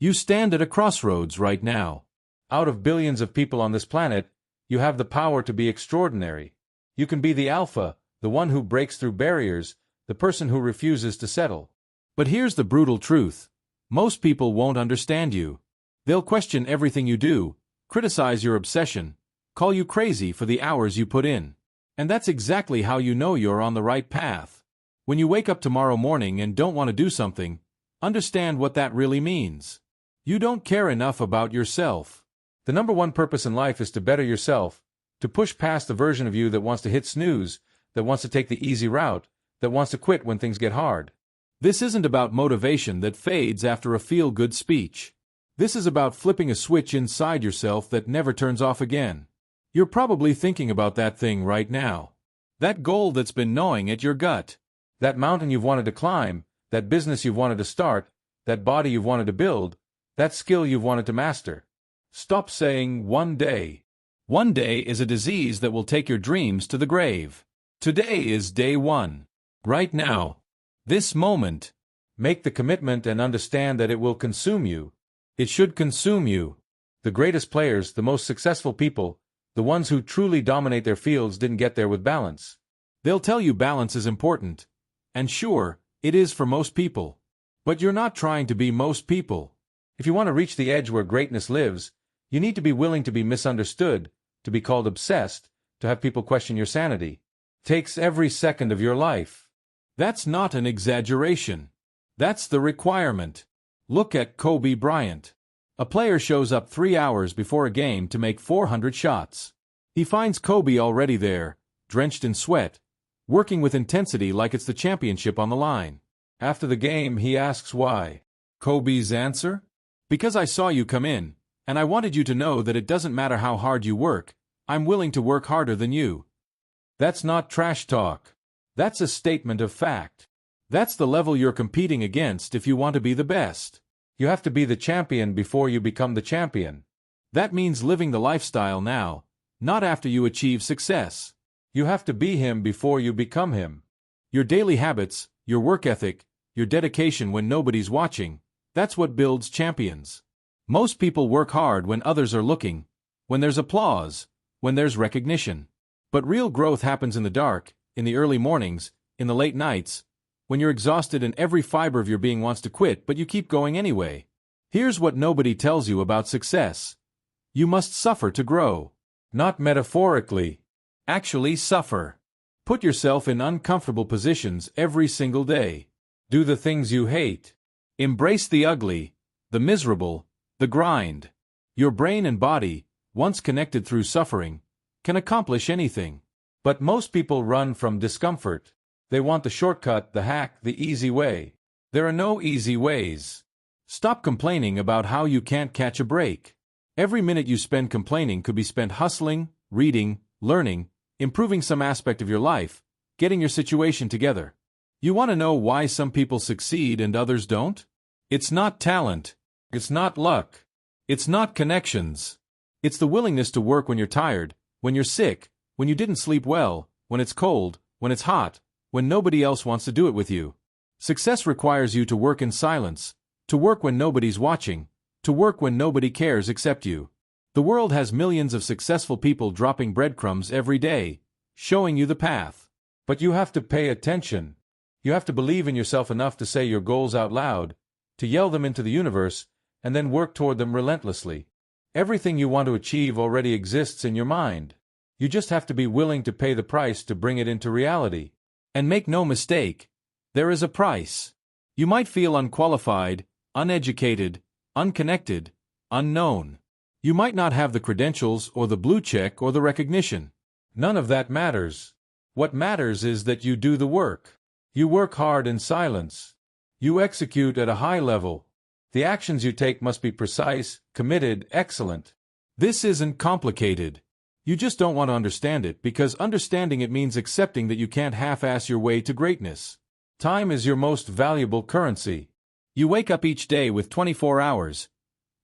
You stand at a crossroads right now. Out of billions of people on this planet, you have the power to be extraordinary. You can be the alpha, the one who breaks through barriers, the person who refuses to settle. But here's the brutal truth. Most people won't understand you. They'll question everything you do, criticize your obsession, call you crazy for the hours you put in. And that's exactly how you know you're on the right path. When you wake up tomorrow morning and don't want to do something, understand what that really means. You don't care enough about yourself. The number one purpose in life is to better yourself, to push past the version of you that wants to hit snooze, that wants to take the easy route, that wants to quit when things get hard. This isn't about motivation that fades after a feel-good speech. This is about flipping a switch inside yourself that never turns off again. You're probably thinking about that thing right now. That goal that's been gnawing at your gut. That mountain you've wanted to climb, that business you've wanted to start, that body you've wanted to build, that skill you've wanted to master. Stop saying one day. One day is a disease that will take your dreams to the grave. Today is day one. Right now. This moment. Make the commitment and understand that it will consume you. It should consume you. The greatest players, the most successful people, the ones who truly dominate their fields didn't get there with balance. They'll tell you balance is important. And sure, it is for most people. But you're not trying to be most people. If you want to reach the edge where greatness lives, you need to be willing to be misunderstood, to be called obsessed, to have people question your sanity. Takes every second of your life. That's not an exaggeration. That's the requirement. Look at Kobe Bryant. A player shows up 3 hours before a game to make 400 shots. He finds Kobe already there, drenched in sweat, working with intensity like it's the championship on the line. After the game, he asks why. Kobe's answer? Because I saw you come in, and I wanted you to know that it doesn't matter how hard you work, I'm willing to work harder than you. That's not trash talk. That's a statement of fact. That's the level you're competing against if you want to be the best. You have to be the champion before you become the champion. That means living the lifestyle now, not after you achieve success. You have to be him before you become him. Your daily habits, your work ethic, your dedication when nobody's watching, that's what builds champions. Most people work hard when others are looking, when there's applause, when there's recognition. But real growth happens in the dark, in the early mornings, in the late nights, when you're exhausted and every fiber of your being wants to quit but you keep going anyway. Here's what nobody tells you about success. You must suffer to grow. Not metaphorically. Actually suffer. Put yourself in uncomfortable positions every single day. Do the things you hate. Embrace the ugly, the miserable, the grind. Your brain and body, once connected through suffering, can accomplish anything. But most people run from discomfort. They want the shortcut, the hack, the easy way. There are no easy ways. Stop complaining about how you can't catch a break. Every minute you spend complaining could be spent hustling, reading, learning, improving some aspect of your life, getting your situation together. You want to know why some people succeed and others don't? It's not talent. It's not luck. It's not connections. It's the willingness to work when you're tired, when you're sick, when you didn't sleep well, when it's cold, when it's hot, when nobody else wants to do it with you. Success requires you to work in silence, to work when nobody's watching, to work when nobody cares except you. The world has millions of successful people dropping breadcrumbs every day, showing you the path. But you have to pay attention. You have to believe in yourself enough to say your goals out loud, to yell them into the universe, and then work toward them relentlessly. Everything you want to achieve already exists in your mind. You just have to be willing to pay the price to bring it into reality. And make no mistake, there is a price. You might feel unqualified, uneducated, unconnected, unknown. You might not have the credentials or the blue check or the recognition. None of that matters. What matters is that you do the work. You work hard in silence. You execute at a high level. The actions you take must be precise, committed, excellent. This isn't complicated. You just don't want to understand it because understanding it means accepting that you can't half-ass your way to greatness. Time is your most valuable currency. You wake up each day with 24 hours,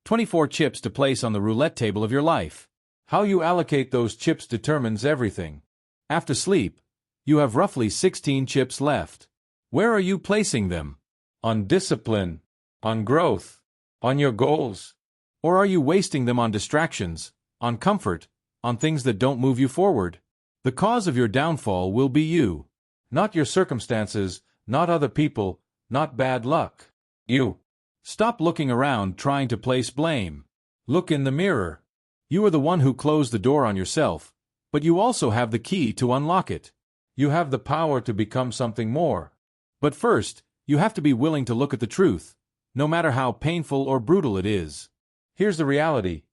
24 chips to place on the roulette table of your life. How you allocate those chips determines everything. After sleep, you have roughly 16 chips left. Where are you placing them? On discipline, on growth, On your goals? Or are you wasting them on distractions, on comfort, on things that don't move you forward? The cause of your downfall will be you. Not your circumstances, not other people, not bad luck. You. Stop looking around trying to place blame. Look in the mirror. You are the one who closed the door on yourself, but you also have the key to unlock it. You have the power to become something more. But first, you have to be willing to look at the truth, no matter how painful or brutal it is. Here's the reality.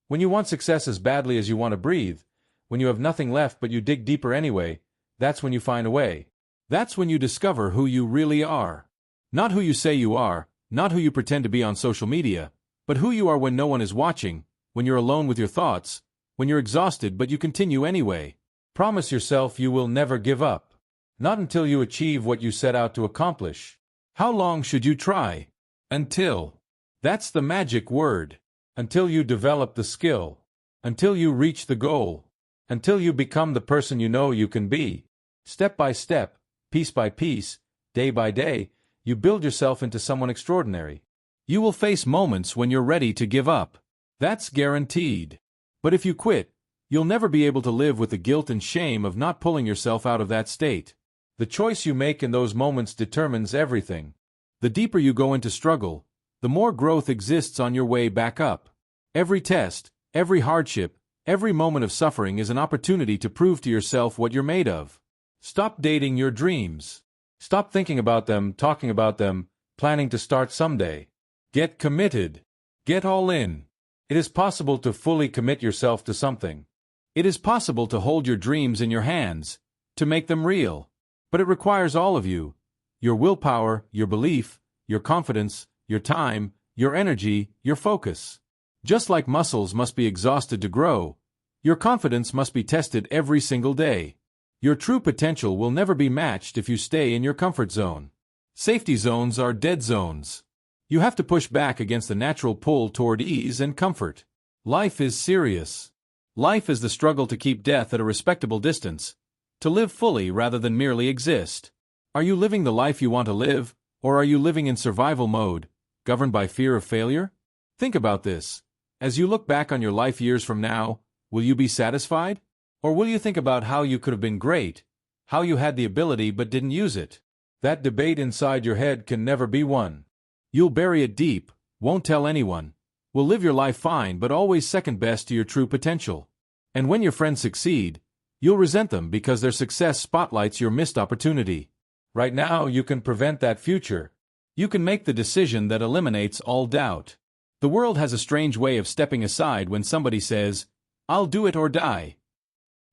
When you want success as badly as you want to breathe, when you have nothing left but you dig deeper anyway, that's when you find a way. That's when you discover who you really are. Not who you say you are, not who you pretend to be on social media, but who you are when no one is watching, when you're alone with your thoughts, when you're exhausted but you continue anyway. Promise yourself you will never give up. Not until you achieve what you set out to accomplish. How long should you try? Until. That's the magic word. Until you develop the skill. Until you reach the goal. Until you become the person you know you can be. Step by step, piece by piece, day by day, you build yourself into someone extraordinary. You will face moments when you're ready to give up. That's guaranteed. But if you quit, you'll never be able to live with the guilt and shame of not pulling yourself out of that state. The choice you make in those moments determines everything. The deeper you go into struggle, the more growth exists on your way back up. Every test, every hardship, every moment of suffering is an opportunity to prove to yourself what you're made of. Stop dating your dreams. Stop thinking about them, talking about them, planning to start someday. Get committed. Get all in. It is possible to fully commit yourself to something. It is possible to hold your dreams in your hands, to make them real. But it requires all of you. Your willpower, your belief, your confidence, your time, your energy, your focus. Just like muscles must be exhausted to grow, your confidence must be tested every single day. Your true potential will never be matched if you stay in your comfort zone. Safety zones are dead zones. You have to push back against the natural pull toward ease and comfort. Life is serious. Life is the struggle to keep death at a respectable distance, to live fully rather than merely exist. Are you living the life you want to live, or are you living in survival mode, governed by fear of failure? Think about this. As you look back on your life years from now, will you be satisfied? Or will you think about how you could have been great, how you had the ability but didn't use it? That debate inside your head can never be won. You'll bury it deep, won't tell anyone, will live your life fine but always second best to your true potential. And when your friends succeed, you'll resent them because their success spotlights your missed opportunity. Right now, you can prevent that future. You can make the decision that eliminates all doubt. The world has a strange way of stepping aside when somebody says, "I'll do it or die."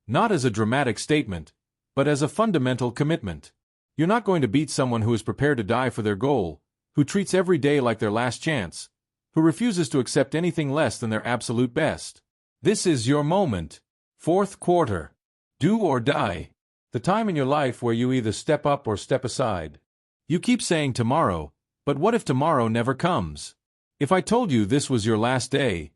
Not as a dramatic statement, but as a fundamental commitment. You're not going to beat someone who is prepared to die for their goal, who treats every day like their last chance, who refuses to accept anything less than their absolute best. This is your moment. Fourth quarter. Do or die. The time in your life where you either step up or step aside. You keep saying tomorrow, but what if tomorrow never comes? If I told you this was your last day,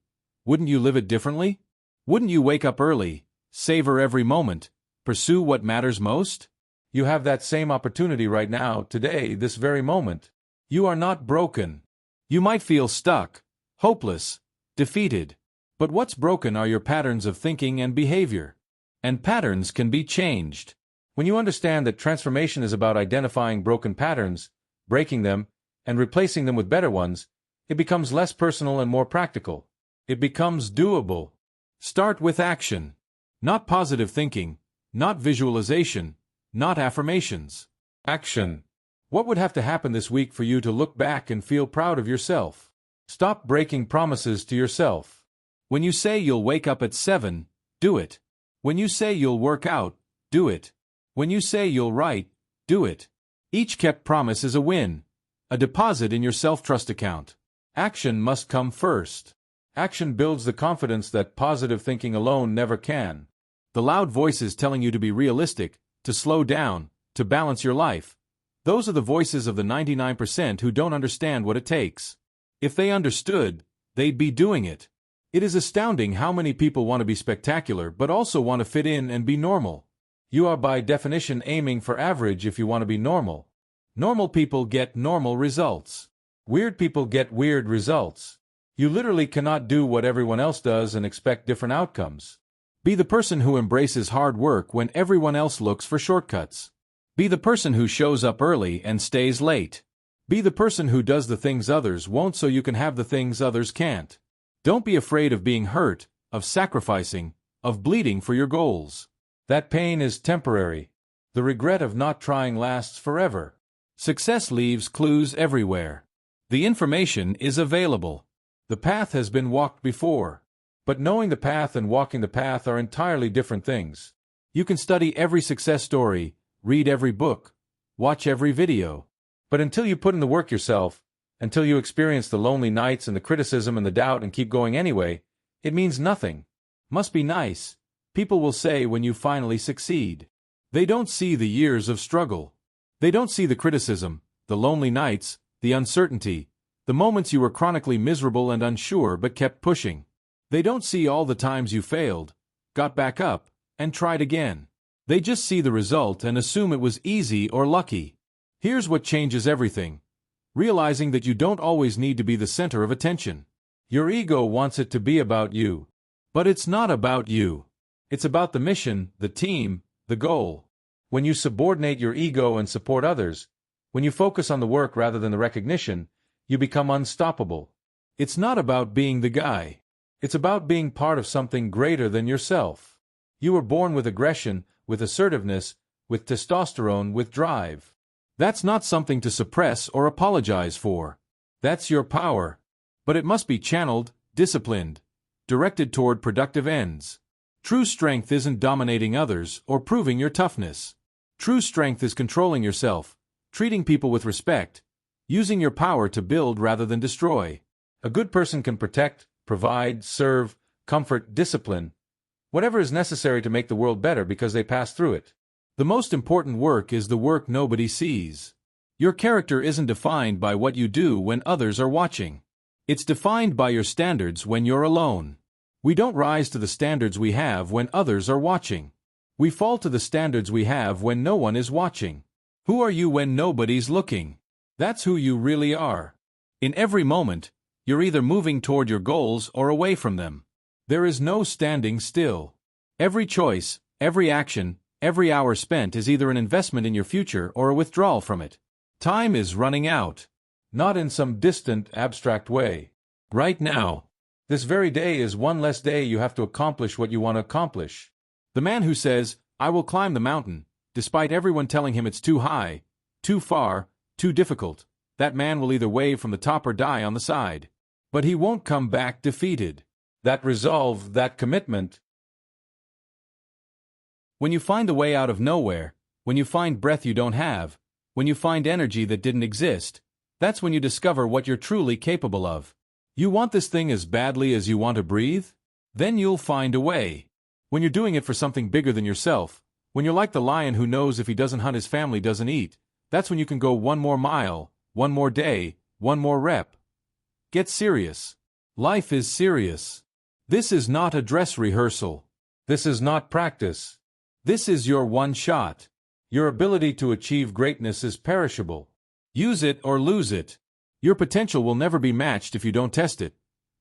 wouldn't you live it differently? Wouldn't you wake up early, savor every moment, pursue what matters most? You have that same opportunity right now, today, this very moment. You are not broken. You might feel stuck, hopeless, defeated. But what's broken are your patterns of thinking and behavior. And patterns can be changed. When you understand that transformation is about identifying broken patterns, breaking them, and replacing them with better ones, it becomes less personal and more practical. It becomes doable. Start with action. Not positive thinking, not visualization, not affirmations. Action. What would have to happen this week for you to look back and feel proud of yourself? Stop breaking promises to yourself. When you say you'll wake up at 7, do it. When you say you'll work out, do it. When you say you'll write, do it. Each kept promise is a win, a deposit in your self-trust account. Action must come first. Action builds the confidence that positive thinking alone never can. The loud voices telling you to be realistic, to slow down, to balance your life. Those are the voices of the 99% who don't understand what it takes. If they understood, they'd be doing it. It is astounding how many people want to be spectacular but also want to fit in and be normal. You are by definition aiming for average if you want to be normal. Normal people get normal results. Weird people get weird results. You literally cannot do what everyone else does and expect different outcomes. Be the person who embraces hard work when everyone else looks for shortcuts. Be the person who shows up early and stays late. Be the person who does the things others won't so you can have the things others can't. Don't be afraid of being hurt, of sacrificing, of bleeding for your goals. That pain is temporary. The regret of not trying lasts forever. Success leaves clues everywhere. The information is available. The path has been walked before. But knowing the path and walking the path are entirely different things. You can study every success story, read every book, watch every video. But until you put in the work yourself, until you experience the lonely nights and the criticism and the doubt and keep going anyway, it means nothing. Must be nice, people will say when you finally succeed. They don't see the years of struggle. They don't see the criticism, the lonely nights, the uncertainty, the moments you were chronically miserable and unsure but kept pushing. They don't see all the times you failed, got back up, and tried again. They just see the result and assume it was easy or lucky. Here's what changes everything. Realizing that you don't always need to be the center of attention. Your ego wants it to be about you. But it's not about you. It's about the mission, the team, the goal. When you subordinate your ego and support others, when you focus on the work rather than the recognition, you become unstoppable. It's not about being the guy. It's about being part of something greater than yourself. You were born with aggression, with assertiveness, with testosterone, with drive. That's not something to suppress or apologize for. That's your power. But it must be channeled, disciplined, directed toward productive ends. True strength isn't dominating others or proving your toughness. True strength is controlling yourself, treating people with respect, using your power to build rather than destroy. A good person can protect, provide, serve, comfort, discipline, whatever is necessary to make the world better because they pass through it. The most important work is the work nobody sees. Your character isn't defined by what you do when others are watching. It's defined by your standards when you're alone. We don't rise to the standards we have when others are watching. We fall to the standards we have when no one is watching. Who are you when nobody's looking? That's who you really are. In every moment, you're either moving toward your goals or away from them. There is no standing still. Every choice, every action, every hour spent is either an investment in your future or a withdrawal from it. Time is running out. Not in some distant, abstract way. Right now. This very day is one less day you have to accomplish what you want to accomplish. The man who says, "I will climb the mountain," despite everyone telling him it's too high, too far, too difficult, that man will either wave from the top or die on the side. But he won't come back defeated. That resolve, that commitment. When you find the way out of nowhere, when you find breath you don't have, when you find energy that didn't exist, that's when you discover what you're truly capable of. You want this thing as badly as you want to breathe? Then you'll find a way. When you're doing it for something bigger than yourself, when you're like the lion who knows if he doesn't hunt his family doesn't eat, that's when you can go one more mile, one more day, one more rep. Get serious. Life is serious. This is not a dress rehearsal. This is not practice. This is your one shot. Your ability to achieve greatness is perishable. Use it or lose it. Your potential will never be matched if you don't test it.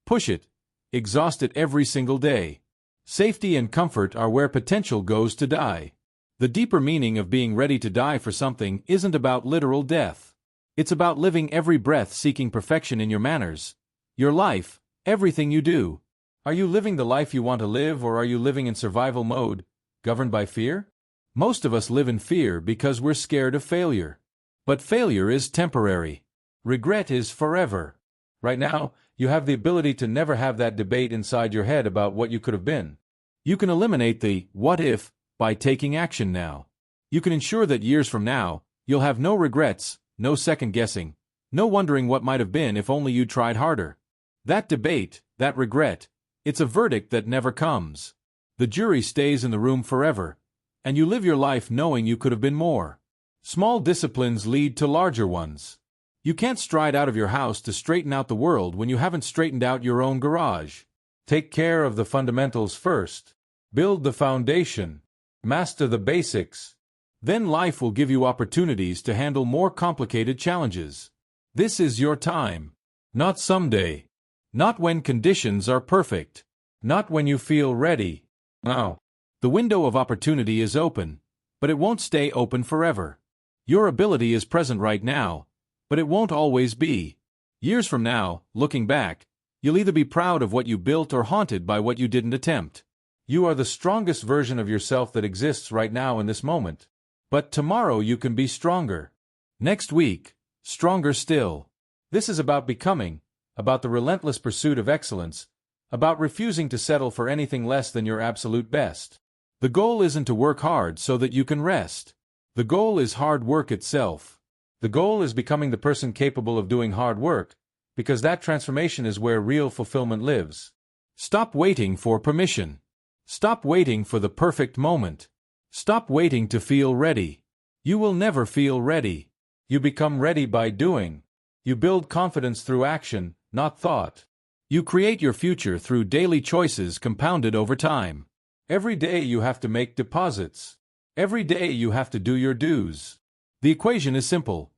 Push it. Exhaust it every single day. Safety and comfort are where potential goes to die. The deeper meaning of being ready to die for something isn't about literal death. It's about living every breath seeking perfection in your manners, your life, everything you do. Are you living the life you want to live, or are you living in survival mode, governed by fear? Most of us live in fear because we're scared of failure. But failure is temporary. Regret is forever. Right now, you have the ability to never have that debate inside your head about what you could have been. You can eliminate the "what if" by taking action now. You can ensure that years from now, you'll have no regrets, no second-guessing, no wondering what might have been if only you tried harder. That debate, that regret, it's a verdict that never comes. The jury stays in the room forever, and you live your life knowing you could have been more. Small disciplines lead to larger ones. You can't stride out of your house to straighten out the world when you haven't straightened out your own garage. Take care of the fundamentals first. Build the foundation. Master the basics. Then life will give you opportunities to handle more complicated challenges. This is your time. Not someday. Not when conditions are perfect. Not when you feel ready. Now. The window of opportunity is open, but it won't stay open forever. Your ability is present right now, but it won't always be. Years from now, looking back, you'll either be proud of what you built or haunted by what you didn't attempt. You are the strongest version of yourself that exists right now in this moment. But tomorrow you can be stronger. Next week, stronger still. This is about becoming, about the relentless pursuit of excellence, about refusing to settle for anything less than your absolute best. The goal isn't to work hard so that you can rest. The goal is hard work itself. The goal is becoming the person capable of doing hard work, because that transformation is where real fulfillment lives. Stop waiting for permission. Stop waiting for the perfect moment. Stop waiting to feel ready. You will never feel ready. You become ready by doing. You build confidence through action, not thought. You create your future through daily choices compounded over time. Every day you have to make deposits. Every day you have to do your dues. The equation is simple.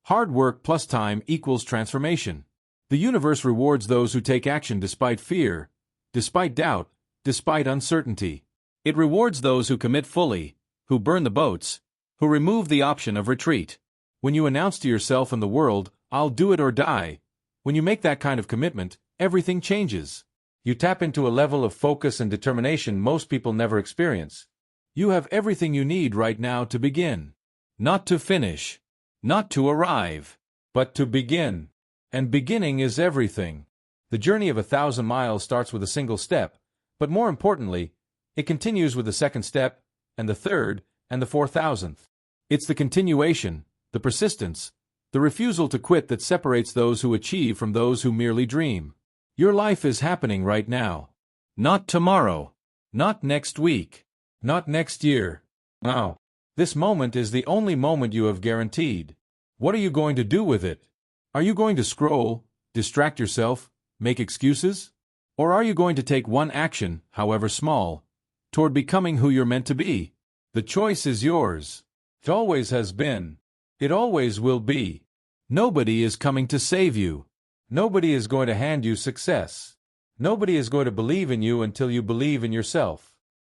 Hard work plus time equals transformation. The universe rewards those who take action despite fear, despite doubt, despite uncertainty. It rewards those who commit fully, who burn the boats, who remove the option of retreat. When you announce to yourself and the world, "I'll do it or die," when you make that kind of commitment, everything changes. You tap into a level of focus and determination most people never experience. You have everything you need right now to begin. Not to finish. Not to arrive. But to begin. And beginning is everything. The journey of 1,000 miles starts with a single step, but more importantly, it continues with the second step, and the third, and the 4,000th. It's the continuation, the persistence, the refusal to quit that separates those who achieve from those who merely dream. Your life is happening right now. Not tomorrow. Not next week. Not next year. Now. This moment is the only moment you have guaranteed. What are you going to do with it? Are you going to scroll, distract yourself, make excuses? Or are you going to take one action, however small, toward becoming who you're meant to be? The choice is yours. It always has been. It always will be. Nobody is coming to save you. Nobody is going to hand you success. Nobody is going to believe in you until you believe in yourself.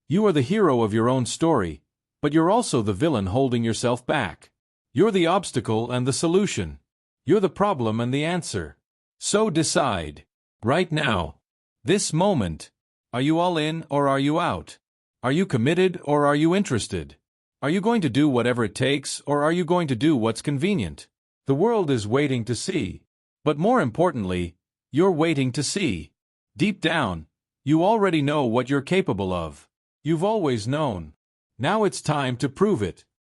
You are the hero of your own story, but you're also the villain holding yourself back. You're the obstacle and the solution. You're the problem and the answer. So decide. Right now. This moment. Are you all in or are you out? Are you committed or are you interested? Are you going to do whatever it takes or are you going to do what's convenient? The world is waiting to see. But more importantly, you're waiting to see. Deep down, you already know what you're capable of. You've always known. Now it's time to prove it.